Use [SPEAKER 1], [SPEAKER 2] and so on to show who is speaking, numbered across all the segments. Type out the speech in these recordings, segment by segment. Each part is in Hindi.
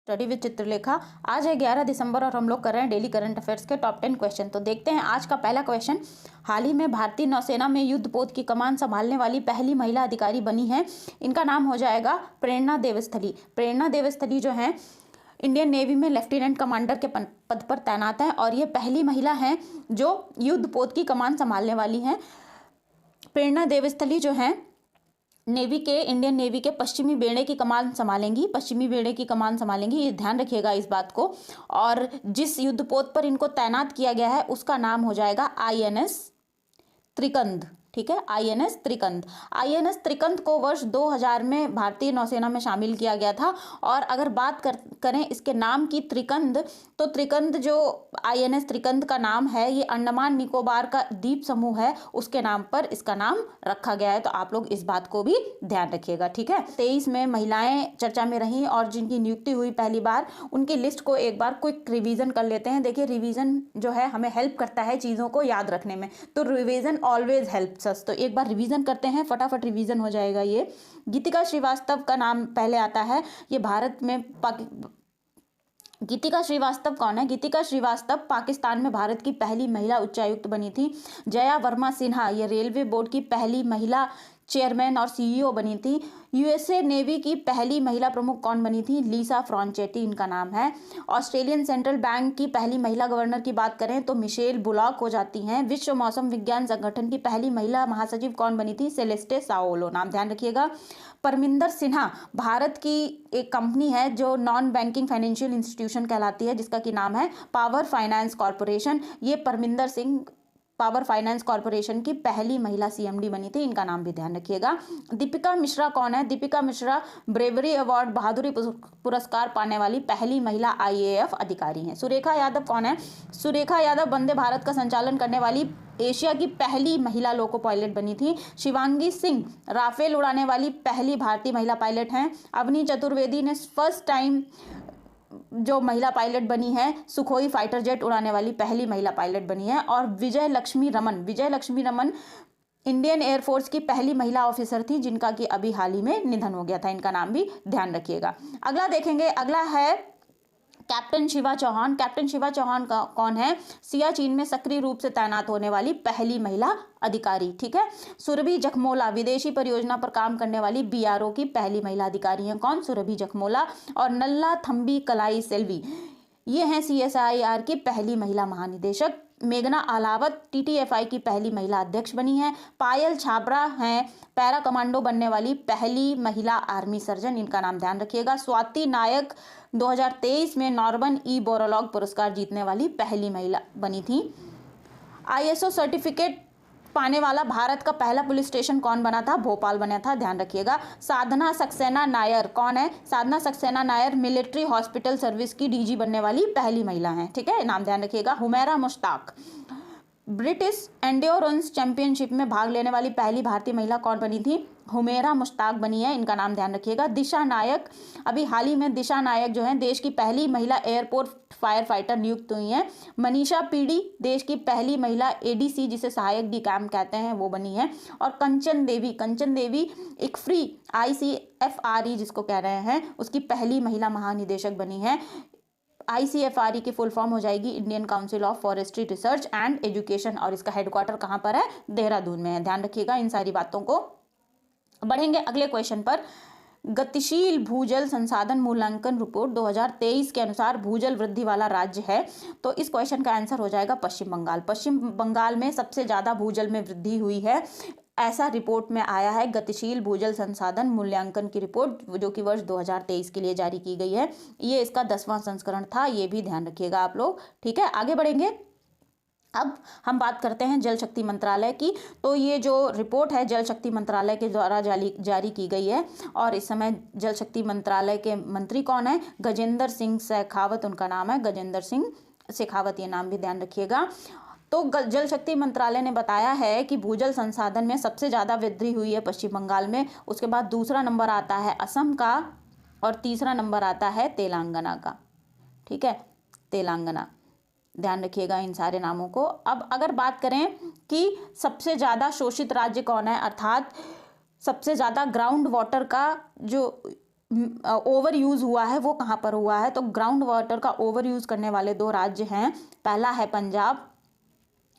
[SPEAKER 1] Study with Chitralekha. आज है 11 दिसंबर और हम लोग कर रहे हैं डेली करंट अफेयर्स के टॉप 10 क्वेश्चन। तो देखते हैं आज का पहला क्वेश्चन। हाल ही में भारतीय नौसेना में युद्धपोत की कमान संभालने वाली पहली महिला अधिकारी बनी है। इनका नाम हो जाएगा प्रेरणा देवस्थली। प्रेरणा देवस्थली जो है इंडियन नेवी में लेफ्टिनेंट कमांडर के पद पर तैनात है और ये पहली महिला है जो युद्धपोत की कमान संभालने वाली हैं। प्रेरणा देवस्थली जो है इंडियन नेवी के पश्चिमी बेड़े की कमान संभालेंगी। ये ध्यान रखिएगा इस बात को। और जिस युद्धपोत पर इनको तैनात किया गया है उसका नाम हो जाएगा INS त्रिकंद। ठीक है, INS त्रिकंद। INS त्रिकंद को वर्ष 2000 में भारतीय नौसेना में शामिल किया गया था। और अगर बात करें इसके नाम की त्रिकंद, तो त्रिकंद जो INS त्रिकंद का नाम है ये अंडमान निकोबार का द्वीप समूह है, उसके नाम पर इसका नाम रखा गया है। तो आप लोग इस बात को भी ध्यान रखिएगा। ठीक है, 23 में महिलाएं चर्चा में रहीं और जिनकी नियुक्ति हुई पहली बार, उनकी लिस्ट को एक बार क्विक रिवीजन कर लेते हैं। देखिए, रिवीजन जो है हमें हेल्प करता है चीज़ों को याद रखने में, तो रिवीजन ऑलवेज हेल्प। तो एक बार रिवीजन करते हैं, फटाफट रिवीजन हो जाएगा। ये गीतिका श्रीवास्तव का नाम पहले आता है। ये भारत में गीतिका श्रीवास्तव कौन है? गीतिका श्रीवास्तव पाकिस्तान में भारत की पहली महिला उच्चायुक्त बनी थी। जया वर्मा सिन्हा ये रेलवे बोर्ड की पहली महिला चेयरमैन और CEO बनी थी। USA नेवी की पहली महिला प्रमुख कौन बनी थी? लीसा फ्रॉन्चेटी इनका नाम है। ऑस्ट्रेलियन सेंट्रल बैंक की पहली महिला गवर्नर की बात करें तो मिशेल बुलॉक हो जाती हैं। विश्व मौसम विज्ञान संगठन की पहली महिला महासचिव कौन बनी थी? सेलेस्टे साओलो। नाम ध्यान रखिएगा। परमिंदर सिन्हा भारत की एक कंपनी है जो नॉन बैंकिंग फाइनेंशियल इंस्टीट्यूशन कहलाती है, जिसका की नाम है पावर फाइनेंस कॉरपोरेशन। ये Parminder Singh power finance corporation की पहली महिला CMD बनी थी। इनका नाम भी ध्यान रखिएगा। दीपिका मिश्रा कौन है? दीपिका मिश्रा ब्रेवरी अवार्ड बहादुरी पुरस्कार पाने वाली पहली महिला IAF अधिकारी हैं। सुरेखा यादव कौन है? सुरेखा यादव वंदे भारत का संचालन करने वाली एशिया की पहली महिला लोको पायलट बनी थी। शिवांगी सिंह राफेल उड़ाने वाली पहली भारतीय महिला पायलट हैं। अवनी चतुर्वेदी ने फर्स्ट टाइम जो महिला पायलट बनी है सुखोई फाइटर जेट उड़ाने वाली पहली महिला पायलट बनी है। और विजय लक्ष्मी रमन इंडियन एयरफोर्स की पहली महिला ऑफिसर थी, जिनका कि अभी हाल ही में निधन हो गया था। इनका नाम भी ध्यान रखिएगा। अगला देखेंगे, अगला है कैप्टन शिवा चौहान। कैप्टन शिवा चौहान का कौन है? सियाचिन में सक्रिय रूप से तैनात होने वाली पहली महिला अधिकारी। ठीक है। सुरभि जखमोला विदेशी परियोजना पर काम करने वाली BRO की पहली महिला अधिकारी हैं। कौन? सुरभि जखमोला। और नल्ला थम्बी कलाई सेल्वी ये हैं CSIR की पहली महिला महानिदेशक। मेघना अलावत TTFI की पहली महिला अध्यक्ष बनी है। पायल छाबरा हैं पैरा कमांडो बनने वाली पहली महिला आर्मी सर्जन। इनका नाम ध्यान रखिएगा। स्वाति नायक 2023 में नॉर्मन बोरलॉग पुरस्कार जीतने वाली पहली महिला बनी थी। ISO सर्टिफिकेट पाने वाला भारत का पहला पुलिस स्टेशन कौन बना था? भोपाल बना था। ध्यान रखिएगा। साधना सक्सेना नायर कौन है? Sadhana Saxena Nair military hospital service की DG बनने वाली पहली महिला हैं। ठीक है, नाम ध्यान रखिएगा। Humaira Mushtaq British endurance championship में भाग लेने वाली पहली भारतीय महिला कौन बनी थी? हुमैरा मुश्ताक बनी है। इनका नाम ध्यान रखिएगा। दिशा नायक अभी हाल ही में दिशा नायक जो है देश की पहली महिला एयरपोर्ट फायर फाइटर नियुक्त हुई हैं। मनीषा पीडी देश की पहली महिला ADC जिसे सहायक DCAM कहते हैं वो बनी है। और कंचन देवी एक फ्री ICFRE जिसको कह रहे हैं उसकी पहली महिला महानिदेशक बनी है। ICFRE की फुल फॉर्म हो जाएगी Indian council of forestry research and education. और इसका हेडक्वार्टर कहाँ पर है? देहरादून में है। ध्यान रखिएगा इन सारी बातों को। बढ़ेंगे अगले क्वेश्चन पर। गतिशील भूजल संसाधन मूल्यांकन रिपोर्ट 2023 के अनुसार भूजल वृद्धि वाला राज्य है, तो इस क्वेश्चन का आंसर हो जाएगा पश्चिम बंगाल। पश्चिम बंगाल में सबसे ज्यादा भूजल में वृद्धि हुई है, ऐसा रिपोर्ट में आया है। गतिशील भूजल संसाधन मूल्यांकन की रिपोर्ट जो कि वर्ष 2023 के लिए जारी की गई है। ये इसका 10वां संस्करण था, ये भी ध्यान रखिएगा आप लोग। ठीक है, आगे बढ़ेंगे। अब हम बात करते हैं जल शक्ति मंत्रालय की। तो ये जो रिपोर्ट है जल शक्ति मंत्रालय के द्वारा जारी की गई है। और इस समय जल शक्ति मंत्रालय के मंत्री कौन है? गजेंद्र सिंह शेखावत उनका नाम है। गजेंद्र सिंह शेखावत ये नाम भी ध्यान रखिएगा। तो जल शक्ति मंत्रालय ने बताया है कि भूजल संसाधन में सबसे ज़्यादा वृद्धि हुई है पश्चिम बंगाल में। उसके बाद दूसरा नंबर आता है असम का और तीसरा नंबर आता है तेलंगाना का। ठीक है, तेलंगाना। ध्यान रखिएगा इन सारे नामों को। अब अगर बात करें कि सबसे ज़्यादा शोषित राज्य कौन है, अर्थात सबसे ज़्यादा ग्राउंड वाटर का जो ओवर यूज़ हुआ है वो कहाँ पर हुआ है, तो ग्राउंड वाटर का ओवर यूज़ करने वाले 2 राज्य हैं, पहला है पंजाब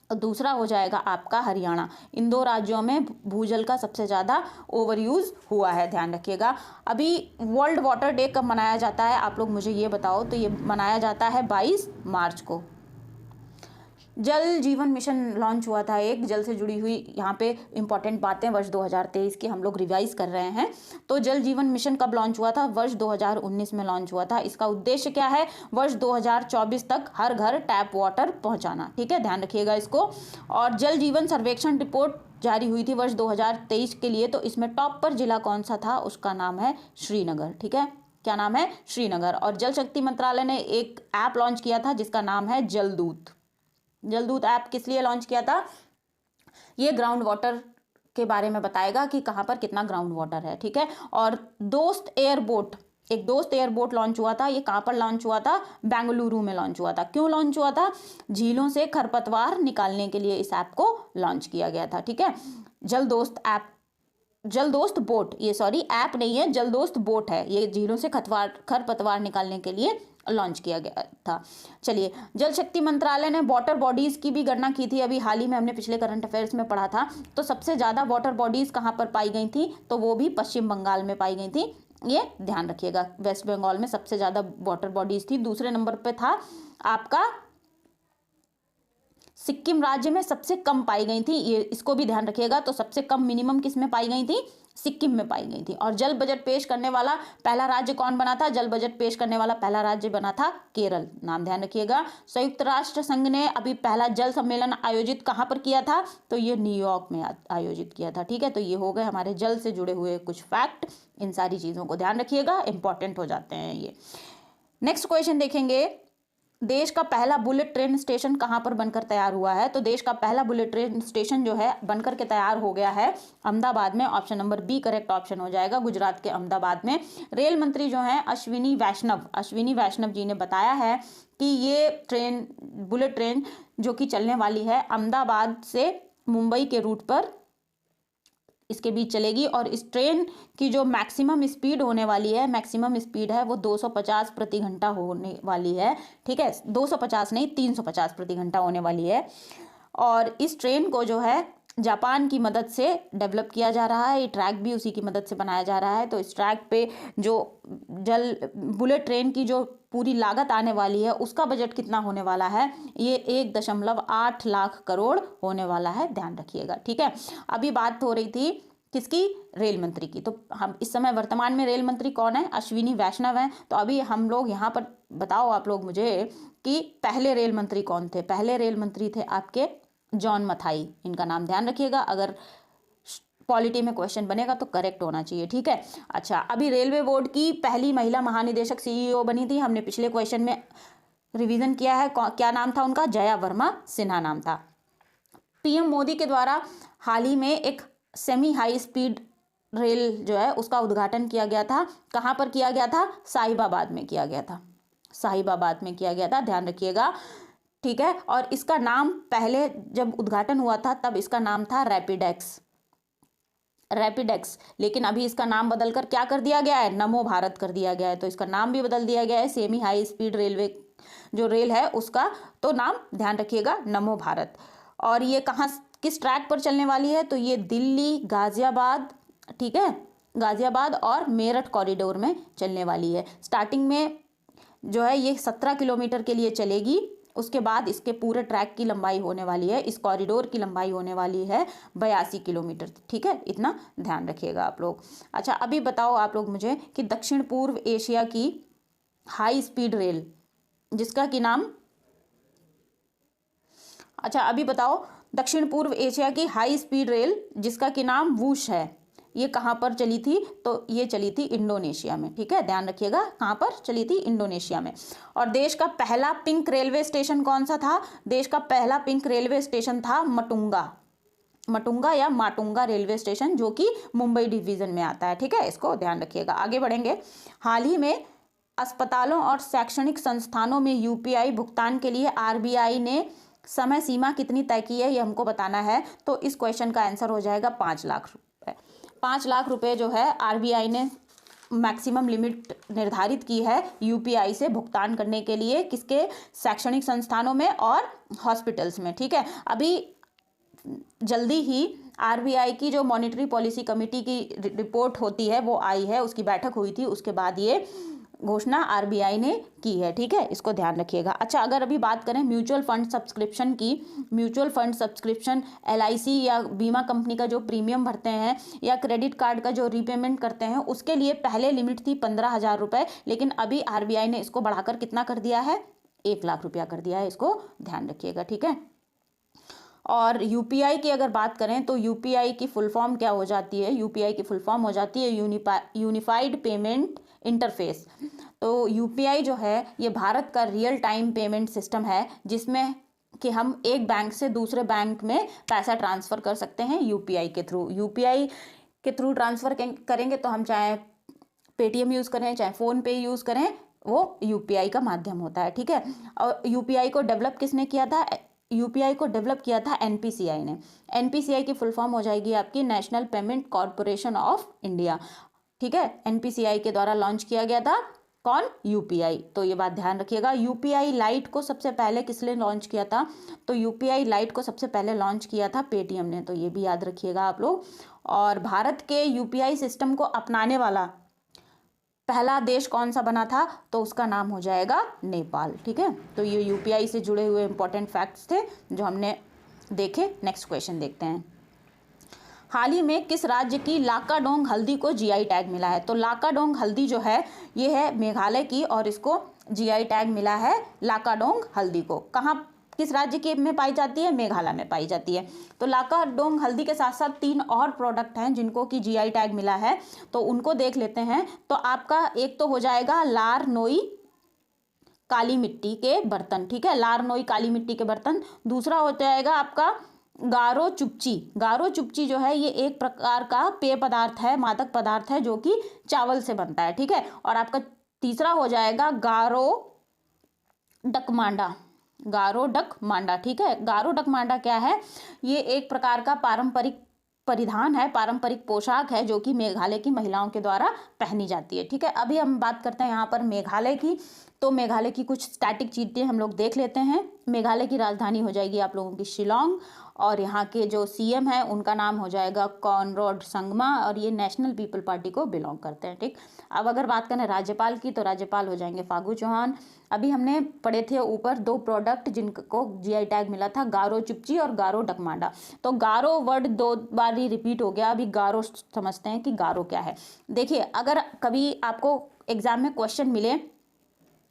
[SPEAKER 1] और दूसरा हो जाएगा आपका हरियाणा। इन 2 राज्यों में भूजल का सबसे ज़्यादा ओवर यूज़ हुआ है, ध्यान रखिएगा। अभी वर्ल्ड वाटर डे कब मनाया जाता है, आप लोग मुझे ये बताओ। तो ये मनाया जाता है 22 मार्च को। जल जीवन मिशन लॉन्च हुआ था, एक जल से जुड़ी हुई यहाँ पे इंपॉर्टेंट बातें वर्ष 2023 की हम लोग रिवाइज कर रहे हैं। तो जल जीवन मिशन कब लॉन्च हुआ था, वर्ष 2019 में लॉन्च हुआ था। इसका उद्देश्य क्या है, वर्ष 2024 तक हर घर टैप वाटर पहुँचाना, ठीक है, ध्यान रखिएगा इसको। और जल जीवन सर्वेक्षण रिपोर्ट जारी हुई थी वर्ष 2023 के लिए, तो इसमें टॉप पर जिला कौन सा था, उसका नाम है श्रीनगर, ठीक है, क्या नाम है, श्रीनगर। और जल शक्ति मंत्रालय ने एक ऐप लॉन्च किया था जिसका नाम है जलदूत। जलदूत ऐप किस लिए लॉन्च किया था, ये ग्राउंड वाटर के बारे में बताएगा कि कहाँ पर कितना ग्राउंड वाटर है, ठीक है। और दोस्त एयरबोट, एक दोस्त एयरबोट लॉन्च हुआ था, ये कहाँ पर लॉन्च हुआ था, बेंगलुरु में लॉन्च हुआ था। क्यों लॉन्च हुआ था, झीलों से खरपतवार निकालने के लिए इस ऐप को लॉन्च किया गया था, ठीक है। जलदोस्त ऐप, जलदोस्त बोट, ये सॉरी ऐप नहीं है, जलदोस्त बोट है, ये झीलों से खरपतवार निकालने के लिए लॉन्च किया गया था। चलिए, जल शक्ति मंत्रालय ने वाटर बॉडीज़ की भी गणना की थी, अभी हाल ही में हमने पिछले करंट अफेयर्स में पढ़ा था। तो सबसे ज़्यादा वाटर बॉडीज़ कहाँ पर पाई गई थी, तो वो भी पश्चिम बंगाल में पाई गई थी, ये ध्यान रखिएगा। वेस्ट बंगाल में सबसे ज़्यादा वाटर बॉडीज़ थी। दूसरे नंबर पे था आपका सिक्किम राज्य में सबसे कम पाई गई थी, ये इसको भी ध्यान रखिएगा। तो सबसे कम मिनिमम किस में पाई गई थी, सिक्किम में पाई गई थी। और जल बजट पेश करने वाला पहला राज्य कौन बना था, जल बजट पेश करने वाला पहला राज्य बना था केरल, नाम ध्यान रखिएगा। संयुक्त राष्ट्र संघ ने अभी पहला जल सम्मेलन आयोजित कहाँ पर किया था, तो ये न्यूयॉर्क में आयोजित किया था, ठीक है। तो ये हो गए हमारे जल से जुड़े हुए कुछ फैक्ट, इन सारी चीज़ों को ध्यान रखिएगा, इंपॉर्टेंट हो जाते हैं ये। नेक्स्ट क्वेश्चन देखेंगे, देश का पहला बुलेट ट्रेन स्टेशन कहाँ पर बनकर तैयार हुआ है, तो देश का पहला बुलेट ट्रेन स्टेशन जो है बनकर के तैयार हो गया है अहमदाबाद में। Option number B correct option हो जाएगा, गुजरात के अहमदाबाद में। रेल मंत्री जो हैं अश्विनी वैष्णव जी ने बताया है कि ये ट्रेन, बुलेट ट्रेन जो कि चलने वाली है अहमदाबाद से मुंबई के रूट पर इसके बीच चलेगी। और इस ट्रेन की जो मैक्सिमम स्पीड होने वाली है, मैक्सिमम स्पीड है वो 250 प्रति घंटा होने वाली है, ठीक है। 250 नहीं, 350 प्रति घंटा होने वाली है। और इस ट्रेन को जो है जापान की मदद से डेवलप किया जा रहा है, ये ट्रैक भी उसी की मदद से बनाया जा रहा है। तो इस ट्रैक पे जो बुलेट ट्रेन की जो पूरी लागत आने वाली है उसका बजट कितना होने वाला है, ये 1.8 लाख करोड़ होने वाला है, ध्यान रखिएगा, ठीक है। अभी बात हो रही थी किसकी, रेल मंत्री की। तो हम इस समय वर्तमान में रेल मंत्री कौन है, अश्विनी वैष्णव हैं। तो अभी हम लोग यहाँ पर बताओ आप लोग मुझे कि पहले रेल मंत्री कौन थे। पहले रेल मंत्री थे आपके जॉन मथाई, इनका नाम ध्यान रखिएगा, अगर पॉलिटी में क्वेश्चन बनेगा तो करेक्ट होना चाहिए, ठीक है। अच्छा, अभी रेलवे बोर्ड की पहली महिला महानिदेशक सीईओ बनी थी, हमने पिछले क्वेश्चन में रिवीजन किया है, क्या नाम था उनका, जया वर्मा सिन्हा नाम था। पीएम मोदी के द्वारा हाल ही में एक सेमी हाई स्पीड रेल जो है उसका उद्घाटन किया गया था, कहाँ पर किया गया था, साहिबाबाद में किया गया था, साहिबाबाद में किया गया था, ध्यान रखिएगा, ठीक है। और इसका नाम पहले जब उद्घाटन हुआ था तब इसका नाम था रैपिडेक्स, लेकिन अभी इसका नाम बदलकर क्या कर दिया गया है, नमो भारत कर दिया गया है। तो इसका नाम भी बदल दिया गया है, सेमी हाई स्पीड रेलवे जो रेल है उसका तो नाम ध्यान रखिएगा नमो भारत। और ये कहाँ, किस ट्रैक पर चलने वाली है, तो ये दिल्ली, गाजियाबाद, ठीक है, गाजियाबाद और मेरठ कॉरिडोर में चलने वाली है। स्टार्टिंग में जो है ये 17 किलोमीटर के लिए चलेगी, उसके बाद इसके पूरे ट्रैक की लंबाई होने वाली है, इस कॉरिडोर की लंबाई होने वाली है 82 किलोमीटर, ठीक है, इतना ध्यान रखिएगा आप लोग। अच्छा, अभी बताओ आप लोग मुझे कि दक्षिण पूर्व एशिया की हाई स्पीड रेल जिसका कि नाम, अच्छा अभी बताओ दक्षिण पूर्व एशिया की हाई स्पीड रेल जिसका कि नाम वूश है, ये कहाँ पर चली थी, तो ये चली थी इंडोनेशिया में, ठीक है, ध्यान रखिएगा, कहाँ पर चली थी, इंडोनेशिया में। और देश का पहला पिंक रेलवे स्टेशन कौन सा था, देश का पहला पिंक रेलवे स्टेशन था मटुंगा या माटुंगा रेलवे स्टेशन, जो कि मुंबई डिवीजन में आता है, ठीक है, इसको ध्यान रखिएगा। आगे बढ़ेंगे, हाल ही में अस्पतालों और शैक्षणिक संस्थानों में यूपीआई भुगतान के लिए आरबीआई ने समय सीमा कितनी तय की है, ये हमको बताना है। तो इस क्वेश्चन का आंसर हो जाएगा 5 लाख रुपए। 5 लाख रुपए जो है आरबीआई ने मैक्सिमम लिमिट निर्धारित की है यूपीआई से भुगतान करने के लिए, किसके, शैक्षणिक संस्थानों में और हॉस्पिटल्स में। ठीक है, अभी जल्दी ही आरबीआई की जो मॉनेटरी पॉलिसी कमेटी की रिपोर्ट होती है वो आई है, उसकी बैठक हुई थी, उसके बाद ये घोषणा आरबीआई ने की है। ठीक है, इसको ध्यान रखिएगा। अच्छा, अगर अभी बात करें म्यूचुअल फंड सब्सक्रिप्शन की, म्यूचुअल फंड सब्सक्रिप्शन एलआईसी या बीमा कंपनी का जो प्रीमियम भरते हैं या क्रेडिट कार्ड का जो रीपेमेंट करते हैं, उसके लिए पहले लिमिट थी 15,000 रुपये, लेकिन अभी आरबीआई ने इसको बढ़ाकर कितना कर दिया है, 1 लाख रुपया कर दिया है। इसको ध्यान रखिएगा। ठीक है, और यूपीआई की अगर बात करें तो यूपीआई की फुल फॉर्म क्या हो जाती है, यूपीआई की फुल फॉर्म हो जाती है यूनिफाइड पेमेंट इंटरफेस। तो यूपीआई जो है ये भारत का रियल टाइम पेमेंट सिस्टम है, जिसमें कि हम एक बैंक से दूसरे बैंक में पैसा ट्रांसफ़र कर सकते हैं यूपीआई के थ्रू। यूपीआई के थ्रू ट्रांसफ़र करेंगे तो हम चाहे पेटीएम यूज़ करें, चाहे फ़ोनपे यूज़ करें, वो यूपीआई का माध्यम होता है। ठीक है, और यूपीआई को डेवलप किसने किया था, यूपीआई को डेवलप किया था एनपीसीआई ने। एनपीसीआई की फुल फॉर्म हो जाएगी आपकी national payment corporation of India. ठीक है, एनपीसीआई के द्वारा लॉन्च किया गया था कौन, यूपीआई। तो ये बात ध्यान रखिएगा। यूपीआई लाइट को सबसे पहले किसने लॉन्च किया था, तो यूपीआई लाइट को सबसे पहले लॉन्च किया था पेटीएम ने, तो ये भी याद रखिएगा आप लोग। और भारत के यूपीआई सिस्टम को अपनाने वाला पहला देश कौन सा बना था, तो उसका नाम हो जाएगा नेपाल। ठीक है, तो ये यूपीआई से जुड़े हुए इंपॉर्टेंट फैक्ट्स थे जो हमने देखे। नेक्स्ट क्वेश्चन देखते हैं। हाल ही में किस राज्य की लाकाडोंग हल्दी को जीआई टैग मिला है, तो लाकाडोंग हल्दी जो है ये है मेघालय की, और इसको जीआई टैग मिला है लाकाडोंग हल्दी को। कहाँ, किस राज्य के में पाई जाती है, मेघालय में पाई जाती है। तो लाकाडोंग हल्दी के साथ साथ 3 और प्रोडक्ट हैं जिनको कि जीआई टैग मिला है, तो उनको देख लेते हैं। तो आपका एक तो हो जाएगा लार नोई काली मिट्टी के बर्तन। ठीक है, लार नोई काली मिट्टी के बर्तन। दूसरा हो जाएगा आपका गारो चुपची। गारो चुपची जो है ये एक प्रकार का पेय पदार्थ है, मादक पदार्थ है, जो कि चावल से बनता है। ठीक है, और आपका तीसरा हो जाएगा गारो डकमांडा। गारो डक मांडा। ठीक है, गारो डक मांडा क्या है, ये एक प्रकार का पारंपरिक परिधान है, पारंपरिक पोशाक है, जो कि मेघालय की महिलाओं के द्वारा पहनी जाती है। ठीक है, अभी हम बात करते हैं यहाँ पर मेघालय की। तो मेघालय की कुछ स्टैटिक चीज़ें हम लोग देख लेते हैं। मेघालय की राजधानी हो जाएगी आप लोगों की शिलोंग, और यहाँ के जो सीएम है उनका नाम हो जाएगा कॉनराड संगमा, और ये नेशनल पीपल पार्टी को बिलोंग करते हैं। ठीक, अब अगर बात करें राज्यपाल की, तो राज्यपाल हो जाएंगे फागू चौहान। अभी हमने पढ़े थे ऊपर 2 प्रोडक्ट जिनको जीआई टैग मिला था, गारो चुपची और गारो डकमांडा। तो गारो वर्ड 2 बार ही रिपीट हो गया, अभी गारो समझते हैं कि गारो क्या है। देखिए, अगर कभी आपको एग्जाम में क्वेश्चन मिले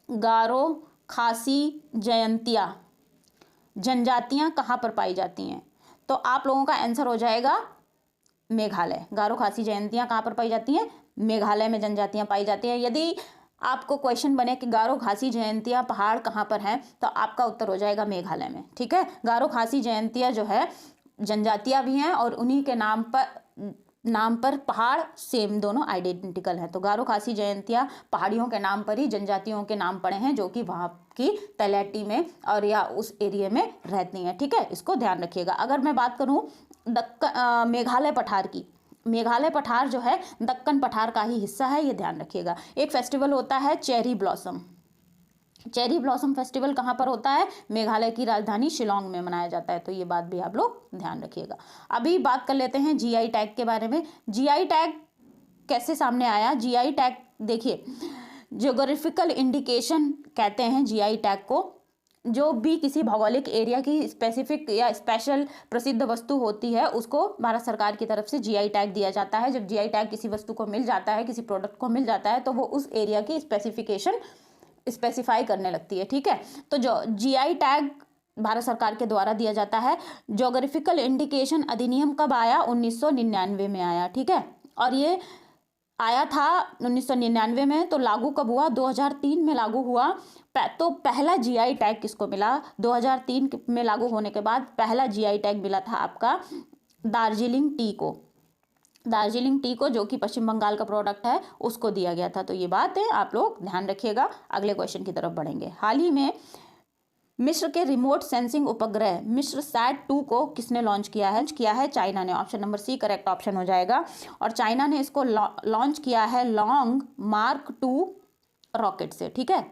[SPEAKER 1] गारो खासी जयंतिया जनजातियां कहाँ पर पाई जाती हैं, तो आप लोगों का आंसर हो जाएगा मेघालय। गारो खासी जयंतियां कहाँ पर पाई जाती हैं, मेघालय में जनजातियां पाई जाती हैं। यदि आपको क्वेश्चन बने कि गारो खासी जयंतियां पहाड़ कहाँ पर हैं, तो आपका उत्तर हो जाएगा मेघालय में। ठीक है, गारो खासी जयंतियां जो है जनजातियां भी हैं, और उन्हीं के नाम पर पहाड़ सेम दोनों आइडेंटिकल हैं। तो गारो खासी जयंतियां पहाड़ियों के नाम पर ही जनजातियों के नाम पड़े हैं, जो कि वहाँ की तलैटी में और या उस एरिया में रहती हैं। ठीक है, इसको ध्यान रखिएगा। अगर मैं बात करूँ मेघालय पठार की, मेघालय पठार जो है दक्कन पठार का ही हिस्सा है, ये ध्यान रखिएगा। एक फेस्टिवल होता है cherry blossom. Cherry blossom festival कहाँ पर होता है, मेघालय की राजधानी शिलोंग में मनाया जाता है। तो ये बात भी आप लोग ध्यान रखिएगा। अभी बात कर लेते हैं जीआई टैग के बारे में। जीआई टैग कैसे सामने आया, जीआई टैग देखिए, ज्योग्राफिकल इंडिकेशन कहते हैं जीआई टैग को। जो भी किसी भौगोलिक एरिया की स्पेसिफिक या स्पेशल प्रसिद्ध वस्तु होती है, उसको भारत सरकार की तरफ से जीआई टैग दिया जाता है। जब जीआई टैग किसी वस्तु को मिल जाता है, किसी प्रोडक्ट को मिल जाता है, तो वो उस एरिया की स्पेसिफिकेशन स्पेसिफाई करने लगती है। ठीक है, तो जो जीआई टैग भारत सरकार के द्वारा दिया जाता है। ज्योग्राफिकल इंडिकेशन अधिनियम कब आया, 1999 में आया। ठीक है, और ये आया था 1999 में, तो लागू कब हुआ, 2003 में लागू हुआ। तो पहला जीआई टैग किसको मिला, 2003 में लागू होने के बाद पहला जीआई टैग मिला था आपका दार्जिलिंग टी को। दार्जिलिंग टी को, जो कि पश्चिम बंगाल का प्रोडक्ट है, उसको दिया गया था। तो ये बात है, आप लोग ध्यान रखिएगा। अगले क्वेश्चन की तरफ बढ़ेंगे। हाल ही में मिस्र के रिमोट सेंसिंग उपग्रह मिस्र सैट 2 को किसने लॉन्च किया है चाइना ने। Option number C correct option हो जाएगा। और चाइना ने इसको लॉन्च किया है लॉन्ग मार्क 2 रॉकेट से, ठीक है।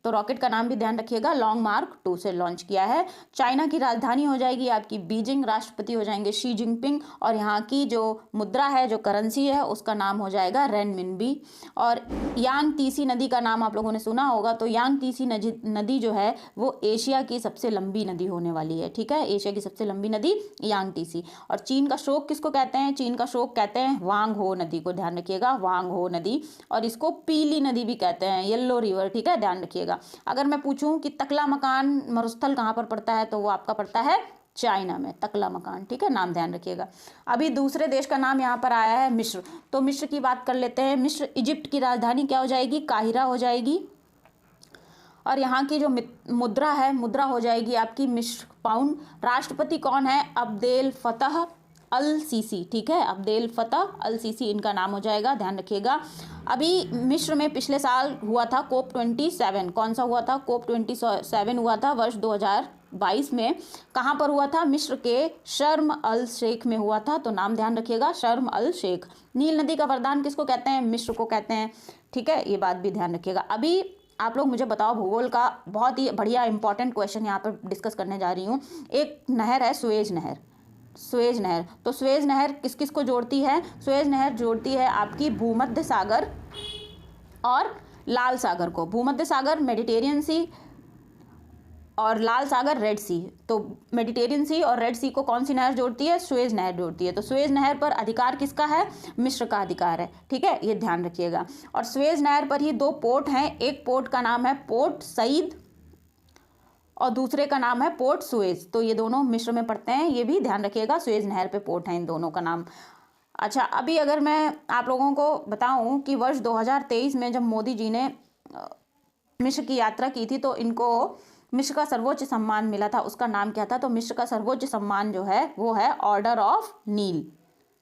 [SPEAKER 1] तो रॉकेट का नाम भी ध्यान रखिएगा, लॉन्ग मार्क 2 से लॉन्च किया है। चाइना की राजधानी हो जाएगी आपकी बीजिंग, राष्ट्रपति हो जाएंगे शी जिनपिंग, और यहाँ की जो मुद्रा है, जो करेंसी है, उसका नाम हो जाएगा रेनमिनबी। और यांग तीसी नदी का नाम आप लोगों ने सुना होगा, तो यांग तीसी नदी जो है वो एशिया की सबसे लंबी नदी होने वाली है, ठीक है। एशिया की सबसे लंबी नदी यांग तीसी। और चीन का शोक किसको कहते हैं? चीन का शोक कहते हैं वांग हो नदी को, ध्यान रखिएगा, वांग हो नदी। और इसको पीली नदी भी कहते हैं, येलो रिवर, ठीक है, ध्यान रखिएगा। अगर मैं पूछूं कि तकला मकान मरुस्थल कहां पर पड़ता है, तो वो आपका पड़ता है चाइना में, तकला मकान, ठीक है, नाम ध्यान रखिएगा। अभी दूसरे देश का नाम यहाँ पर आया है मिस्र, तो मिस्र की बात कर लेते हैं। मिस्र इजिप्ट की राजधानी क्या हो जाएगी? काहिरा हो जाएगी। और यहाँ की जो मुद्रा है, मुद्रा हो जाएगी आपकी मिस्र पाउंड। राष्ट्रपति कौन है? अब्देल फतह अल सीसी, ठीक है, अब्देल फतह अल सीसी इनका नाम हो जाएगा, ध्यान रखिएगा। अभी मिस्र में पिछले साल हुआ था COP27, कौन सा हुआ था? COP27 हुआ था वर्ष 2022 में। कहाँ पर हुआ था? मिस्र के शर्म अल शेख में हुआ था, तो नाम ध्यान रखिएगा, शर्म अल शेख। नील नदी का वरदान किसको कहते हैं? मिस्र को कहते हैं, ठीक है, ये बात भी ध्यान रखिएगा। अभी आप लोग मुझे बताओ, भूगोल का बहुत ही बढ़िया इंपॉर्टेंट क्वेश्चन यहाँ पर डिस्कस करने जा रही हूँ। एक नहर है सुएज नहर, सुएज नहर, तो सुएज नहर किस किस को जोड़ती है? सुएज नहर जोड़ती है आपकी भूमध्य सागर और लाल सागर को। भूमध्य सागर मेडिटेरियन सी और लाल सागर रेड सी। तो मेडिटेरियन सी और रेड सी को कौन सी नहर जोड़ती है? सुएज नहर जोड़ती है। तो सुएज नहर पर अधिकार किसका है? मिस्र का अधिकार है, ठीक है, ये ध्यान रखिएगा। और सुएज नहर पर ही 2 पोर्ट हैं, एक पोर्ट का नाम है पोर्ट सईद और दूसरे का नाम है पोर्ट सुएज, तो ये दोनों मिस्र में पड़ते हैं, ये भी ध्यान रखिएगा, सुएज नहर पे पोर्ट है इन दोनों का नाम। अच्छा, अभी अगर मैं आप लोगों को बताऊं कि वर्ष 2023 में जब मोदी जी ने मिस्र की यात्रा की थी, तो इनको मिस्र का सर्वोच्च सम्मान मिला था, उसका नाम क्या था? तो मिस्र का सर्वोच्च सम्मान जो है वो है ऑर्डर ऑफ नील।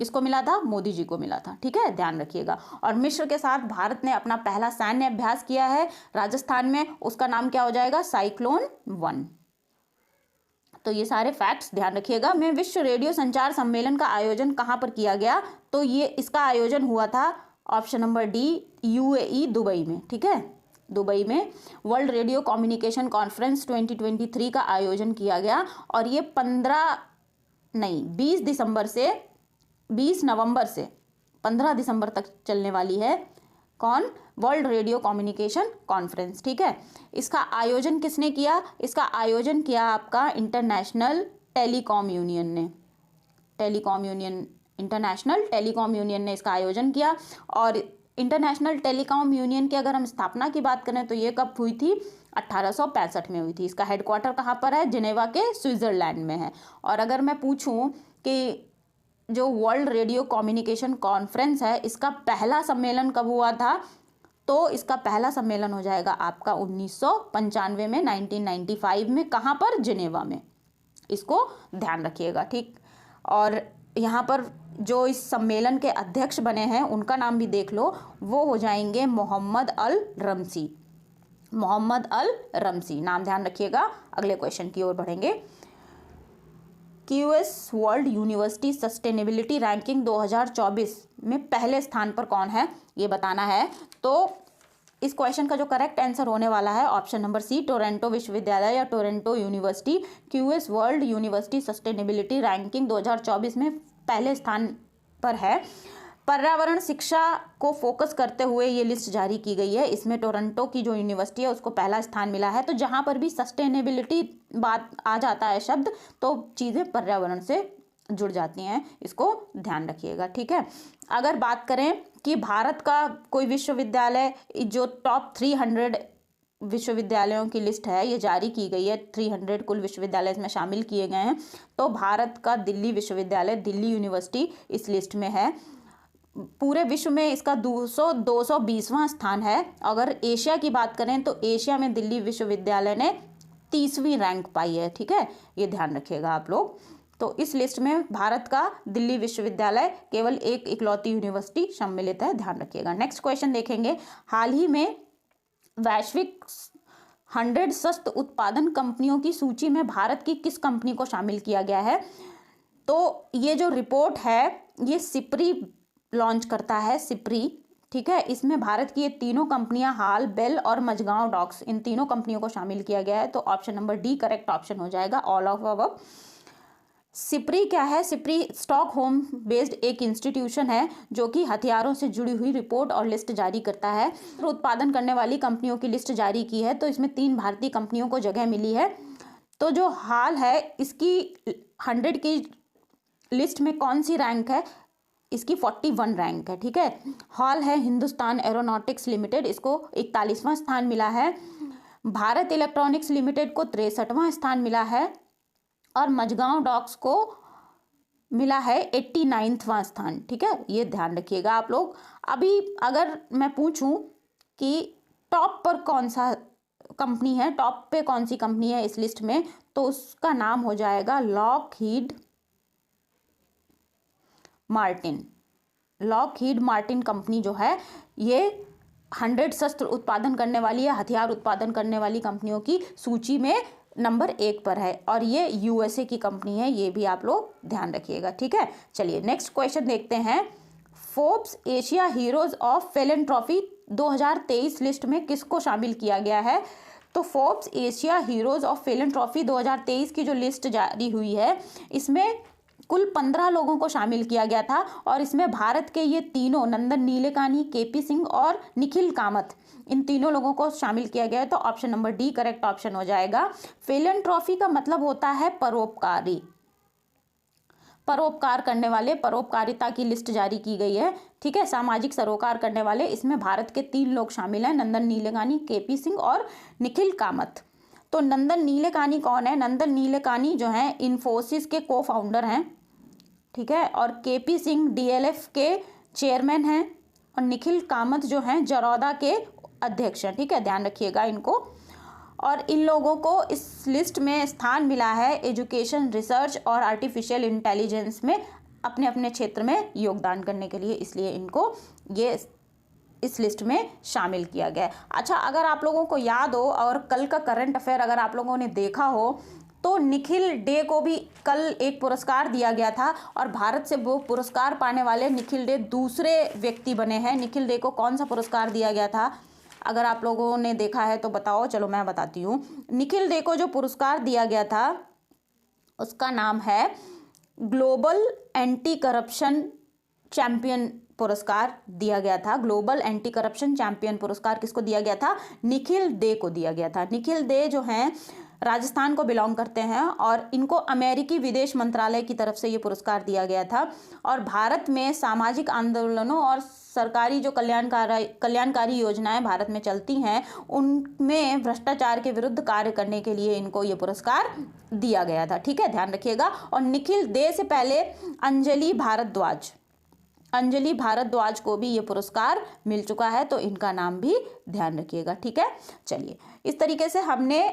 [SPEAKER 1] किसको मिला था? मोदी जी को मिला था, ठीक है, ध्यान रखिएगा। और मिस्र के साथ भारत ने अपना पहला सैन्य अभ्यास किया है राजस्थान में, उसका नाम क्या हो जाएगा? साइक्लोन 1। तो ये सारे फैक्ट्स ध्यान रखिएगा। मैं विश्व रेडियो संचार सम्मेलन का आयोजन कहाँ पर किया गया? तो ये इसका आयोजन हुआ था option number D, UAE Dubai में, ठीक है, दुबई में वर्ल्ड रेडियो कम्युनिकेशन कॉन्फ्रेंस 2023 का आयोजन किया गया। और ये 20 नवंबर से 15 दिसंबर तक चलने वाली है। कौन? वर्ल्ड रेडियो कम्युनिकेशन कॉन्फ्रेंस, ठीक है। इसका आयोजन किसने किया? इसका आयोजन किया आपका इंटरनेशनल टेलीकॉम यूनियन ने, इंटरनेशनल टेलीकॉम यूनियन ने इसका आयोजन किया। और इंटरनेशनल टेलीकॉम यूनियन की अगर हम स्थापना की बात करें तो ये कब हुई थी? 1865 में हुई थी। इसका हेडक्वार्टर कहाँ पर है? जिनेवा के स्विट्जरलैंड में है। और अगर मैं पूछूं कि जो वर्ल्ड रेडियो कम्युनिकेशन कॉन्फ्रेंस है, इसका पहला सम्मेलन कब हुआ था? तो इसका पहला सम्मेलन हो जाएगा आपका 1995 में, 1995 में। कहाँ पर? जिनेवा में। इसको ध्यान रखिएगा, ठीक। और यहाँ पर जो इस सम्मेलन के अध्यक्ष बने हैं उनका नाम भी देख लो, वो हो जाएंगे मोहम्मद अल रमसी, मोहम्मद अल रमसी, नाम ध्यान रखिएगा। अगले क्वेश्चन की ओर बढ़ेंगे। QS world university sustainability ranking 2024 में पहले स्थान पर कौन है, ये बताना है। तो इस क्वेश्चन का जो करेक्ट आंसर होने वाला है ऑप्शन नंबर सी, टोरंटो विश्वविद्यालय या Toronto university. QS world university sustainability ranking 2024 में पहले स्थान पर है। पर्यावरण शिक्षा को फोकस करते हुए ये लिस्ट जारी की गई है। इसमें टोरंटो की जो यूनिवर्सिटी है उसको पहला स्थान मिला है। तो जहाँ पर भी सस्टेनेबिलिटी बात आ जाता है शब्द, तो चीज़ें पर्यावरण से जुड़ जाती हैं, इसको ध्यान रखिएगा, ठीक है। अगर बात करें कि भारत का कोई विश्वविद्यालय, जो टॉप 300 विश्वविद्यालयों की लिस्ट है ये जारी की गई है, 300 कुल विश्वविद्यालय इसमें शामिल किए गए हैं, तो भारत का दिल्ली विश्वविद्यालय, दिल्ली यूनिवर्सिटी इस लिस्ट में है। पूरे विश्व में इसका 220वां स्थान है। अगर एशिया की बात करें तो एशिया में दिल्ली विश्वविद्यालय ने 30वीं रैंक पाई है, ठीक है, ये ध्यान रखिएगा आप लोग। तो इस लिस्ट में भारत का दिल्ली विश्वविद्यालय केवल एक इकलौती यूनिवर्सिटी सम्मिलित है, ध्यान रखिएगा। नेक्स्ट क्वेश्चन देखेंगे। हाल ही में वैश्विक 100 सस्त उत्पादन कंपनियों की सूची में भारत की किस कंपनी को शामिल किया गया है? तो ये जो रिपोर्ट है ये सिप्री लॉन्च करता है, सिप्री, ठीक है। इसमें भारत की ये तीनों कंपनियां हाल, बेल और मझगांव डॉक्स, इन तीनों कंपनियों को शामिल किया गया है। तो option number D correct option हो जाएगा, ऑल ऑफ अबव। सिप्री क्या है? सिप्री स्टॉकहोम बेस्ड एक इंस्टीट्यूशन है जो कि हथियारों से जुड़ी हुई रिपोर्ट और लिस्ट जारी करता है। उत्पादन करने वाली कंपनियों की लिस्ट जारी की है, तो इसमें 3 भारतीय कंपनियों को जगह मिली है। तो जो हाल है इसकी 100 की लिस्ट में कौन सी रैंक है? इसकी 41 रैंक है, ठीक है। हाल है हिंदुस्तान एरोनॉटिक्स लिमिटेड, इसको 41वां स्थान मिला है। भारत इलेक्ट्रॉनिक्स लिमिटेड को 63वां स्थान मिला है और मझगांव डॉक्स को मिला है 89वां स्थान, ठीक है। ये ध्यान रखिएगा आप लोग। अभी अगर मैं पूछूं कि टॉप पर कौन सा कंपनी है, टॉप पे कौन सी कंपनी है इस लिस्ट में, तो उसका नाम हो जाएगा Lockheed Martin. Lockheed Martin company जो है ये 100 शस्त्र उत्पादन करने वाली या हथियार उत्पादन करने वाली कंपनियों की सूची में नंबर 1 पर है और ये यूएसए की कंपनी है, ये भी आप लोग ध्यान रखिएगा, ठीक है। चलिए नेक्स्ट क्वेश्चन देखते हैं। Forbes Asia heroes of philanthropy 2023 list में किसको शामिल किया गया है? तो Forbes Asia heroes of philanthropy 2023 की जो लिस्ट जारी हुई है इसमें कुल 15 लोगों को शामिल किया गया था और इसमें भारत के ये तीनों, नंदन नीलेकानी, केपी सिंह और निखिल कामत, इन तीनों लोगों को शामिल किया गया है। तो option number D correct option हो जाएगा। फिलैंथ्रोपी का मतलब होता है परोपकारी, परोपकार करने वाले, परोपकारिता की लिस्ट जारी की गई है, ठीक है। सामाजिक सरोकार करने वाले, इसमें भारत के 3 लोग शामिल हैं, नंदन नीलेकानी, केपी सिंह और निखिल कामत। तो नंदन नीलेकानी कौन है? नंदन नीलेकानी जो है इन्फोसिस के को फाउंडर हैं, ठीक है। और केपी सिंह डीएलएफ के चेयरमैन हैं और निखिल कामत जो हैं जरौदा के अध्यक्ष हैं, ठीक है। ध्यान रखिएगा इनको। और इन लोगों को इस लिस्ट में स्थान मिला है एजुकेशन, रिसर्च और आर्टिफिशियल इंटेलिजेंस में अपने अपने क्षेत्र में योगदान करने के लिए, इसलिए इनको ये इस लिस्ट में शामिल किया गया है। अच्छा, अगर आप लोगों को याद हो और कल का करंट अफेयर अगर आप लोगों ने देखा हो तो निखिल डे को भी कल एक पुरस्कार दिया गया था और भारत से वो पुरस्कार पाने वाले निखिल डे दूसरे व्यक्ति बने हैं। निखिल डे को कौन सा पुरस्कार दिया गया था? अगर आप लोगों ने देखा है तो बताओ। चलो मैं बताती हूँ। निखिल डे को जो पुरस्कार दिया गया था उसका नाम है ग्लोबल एंटी करप्शन चैंपियन पुरस्कार दिया गया था। ग्लोबल एंटी करप्शन चैंपियन पुरस्कार किसको दिया गया था? निखिल डे को दिया गया था। निखिल डे जो हैं राजस्थान को बिलोंग करते हैं और इनको अमेरिकी विदेश मंत्रालय की तरफ से ये पुरस्कार दिया गया था। और भारत में सामाजिक आंदोलनों और सरकारी जो कल्याणकारी योजनाएं भारत में चलती हैं उनमें भ्रष्टाचार के विरुद्ध कार्य करने के लिए इनको ये पुरस्कार दिया गया था, ठीक है। ध्यान रखिएगा। और निखिल डे से पहले अंजलि भारद्वाज को भी ये पुरस्कार मिल चुका है, तो इनका नाम भी ध्यान रखिएगा, ठीक है। चलिए, इस तरीके से हमने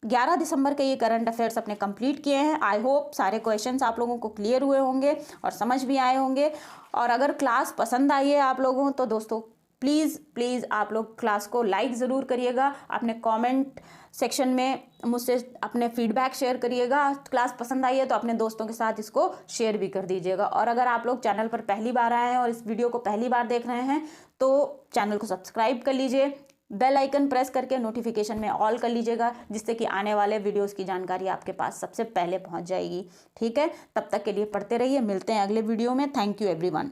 [SPEAKER 1] 11 दिसंबर के ये करंट अफेयर्स अपने कंप्लीट किए हैं। आई होप सारे क्वेश्चंस आप लोगों को क्लियर हुए होंगे और समझ भी आए होंगे। और अगर क्लास पसंद आई है आप लोगों तो दोस्तों प्लीज़ आप लोग क्लास को लाइक ज़रूर करिएगा। अपने कमेंट सेक्शन में मुझसे अपने फीडबैक शेयर करिएगा। क्लास पसंद आई है तो अपने दोस्तों के साथ इसको शेयर भी कर दीजिएगा। और अगर आप लोग चैनल पर पहली बार आए हैं और इस वीडियो को पहली बार देख रहे हैं तो चैनल को सब्सक्राइब कर लीजिए, बेल आइकन प्रेस करके नोटिफिकेशन में ऑल कर लीजिएगा, जिससे कि आने वाले वीडियोस की जानकारी आपके पास सबसे पहले पहुंच जाएगी, ठीक है। तब तक के लिए पढ़ते रहिए, मिलते हैं अगले वीडियो में। Thank you everyone.